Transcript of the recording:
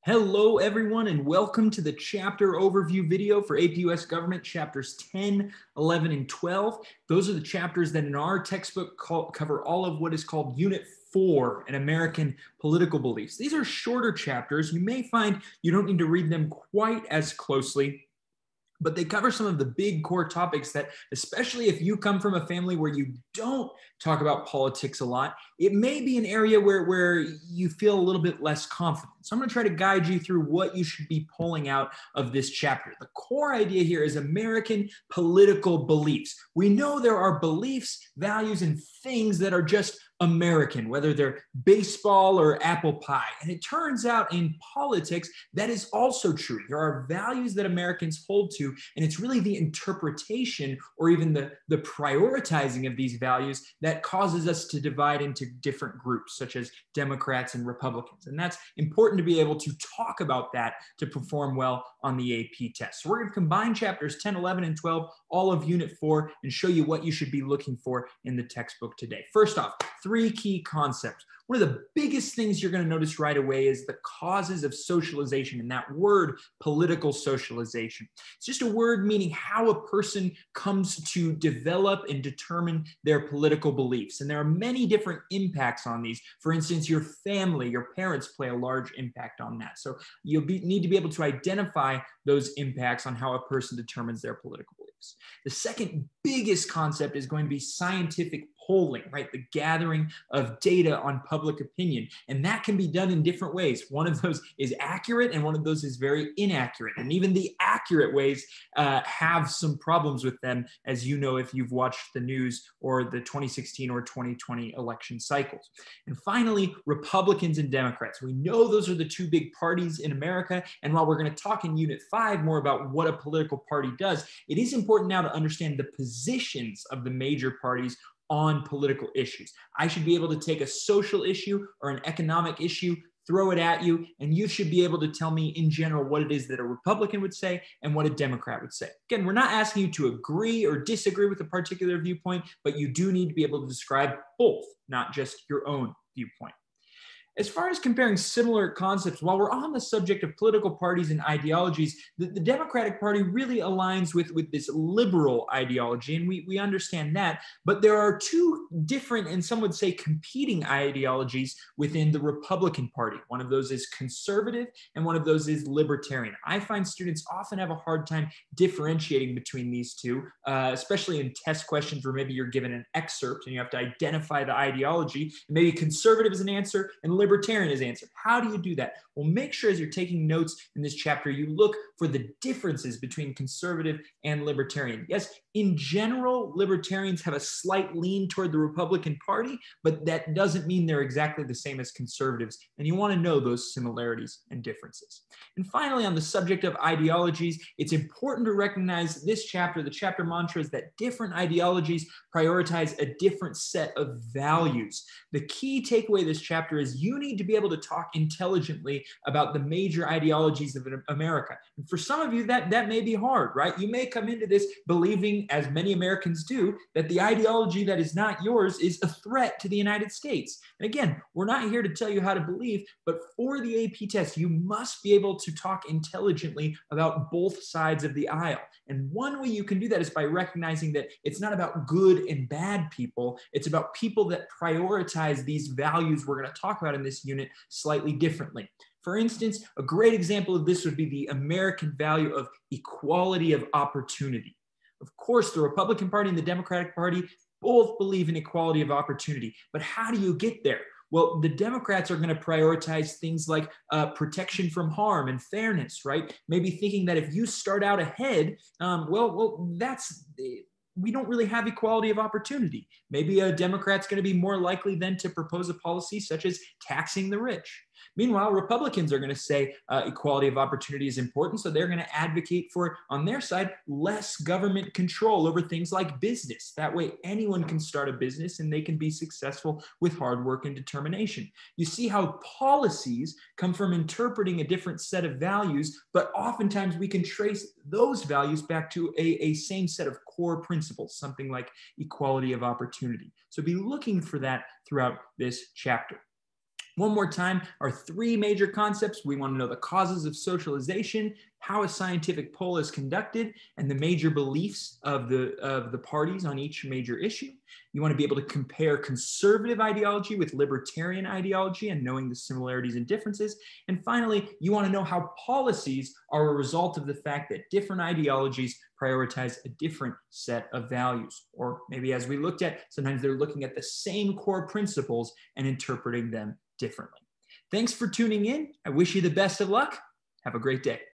Hello, everyone, and welcome to the chapter overview video for AP US Government, chapters 10, 11, and 12. Those are the chapters that in our textbook cover all of what is called Unit 4 in American political beliefs. These are shorter chapters. You may find you don't need to read them quite as closely, but they cover some of the big core topics that, especially if you come from a family where you don't talk about politics a lot, it may be an area where you feel a little bit less confident. So I'm going to try to guide you through what you should be pulling out of this chapter. The core idea here is American political beliefs. We know there are beliefs, values, and things that are just American, whether they're baseball or apple pie. And it turns out in politics, that is also true. There are values that Americans hold to, and it's really the interpretation or even the prioritizing of these values that causes us to divide into different groups, such as Democrats and Republicans. And that's important to be able to talk about that to perform well on the AP test. So we're going to combine chapters 10, 11, and 12, all of Unit 4, and show you what you should be looking for in the textbook today. First off, 3 key concepts. One of the biggest things you're going to notice right away is the causes of socialization, and that word, political socialization. It's just a word meaning how a person comes to develop and determine their political beliefs. And there are many different impacts on these. For instance, your family, your parents play a large impact on that. So you'll need to be able to identify those impacts on how a person determines their political beliefs. The second biggest concept is going to be scientific polling, right? The gathering of data on public opinion. And that can be done in different ways. One of those is accurate and one of those is very inaccurate. And even the accurate ways have some problems with them, as you know if you've watched the news or the 2016 or 2020 election cycles. And finally, Republicans and Democrats. We know those are the 2 big parties in America. And while we're going to talk in Unit 5 more about what a political party does, it is important now to understand the positions of the major parties on political issues. I should be able to take a social issue or an economic issue, throw it at you, and you should be able to tell me in general what it is that a Republican would say and what a Democrat would say. Again, we're not asking you to agree or disagree with a particular viewpoint, but you do need to be able to describe both, not just your own viewpoint. As far as comparing similar concepts, while we're on the subject of political parties and ideologies, the Democratic Party really aligns with this liberal ideology, and we understand that. But there are 2 different, and some would say competing ideologies within the Republican Party. One of those is conservative, and one of those is libertarian. I find students often have a hard time differentiating between these 2, especially in test questions where maybe you're given an excerpt and you have to identify the ideology. And maybe conservative is an answer and libertarian is answered. How do you do that? Well, make sure as you're taking notes in this chapter, you look for the differences between conservative and libertarian. Yes, in general, libertarians have a slight lean toward the Republican Party, but that doesn't mean they're exactly the same as conservatives. And you want to know those similarities and differences. And finally, on the subject of ideologies, it's important to recognize this chapter, the chapter mantra is that different ideologies prioritize a different set of values. The key takeaway of this chapter is you need to be able to talk intelligently about the major ideologies of America. And for some of you, that may be hard, right? You may come into this believing, as many Americans do, that the ideology that is not yours is a threat to the United States. And again, we're not here to tell you how to believe, but for the AP test, you must be able to talk intelligently about both sides of the aisle. And one way you can do that is by recognizing that it's not about good and bad people. It's about people that prioritize these values we're going to talk about in this unit slightly differently. For instance, a great example of this would be the American value of equality of opportunity. Of course, the Republican Party and the Democratic Party both believe in equality of opportunity, but how do you get there? Well, the Democrats are going to prioritize things like protection from harm and fairness, right? Maybe thinking that if you start out ahead, we don't really have equality of opportunity. Maybe a Democrat's going to be more likely then to propose a policy such as taxing the rich. Meanwhile, Republicans are going to say equality of opportunity is important, so they're going to advocate for, on their side, less government control over things like business. That way, anyone can start a business and they can be successful with hard work and determination. You see how policies come from interpreting a different set of values, but oftentimes we can trace those values back to a same set of core principles, something like equality of opportunity. So be looking for that throughout this chapter. One more time, our three major concepts. We want to know the causes of socialization, how a scientific poll is conducted, and the major beliefs of the parties on each major issue. You want to be able to compare conservative ideology with libertarian ideology and knowing the similarities and differences. And finally, you want to know how policies are a result of the fact that different ideologies prioritize a different set of values. Or maybe, as we looked at, sometimes they're looking at the same core principles and interpreting them differently. Thanks for tuning in. I wish you the best of luck. Have a great day.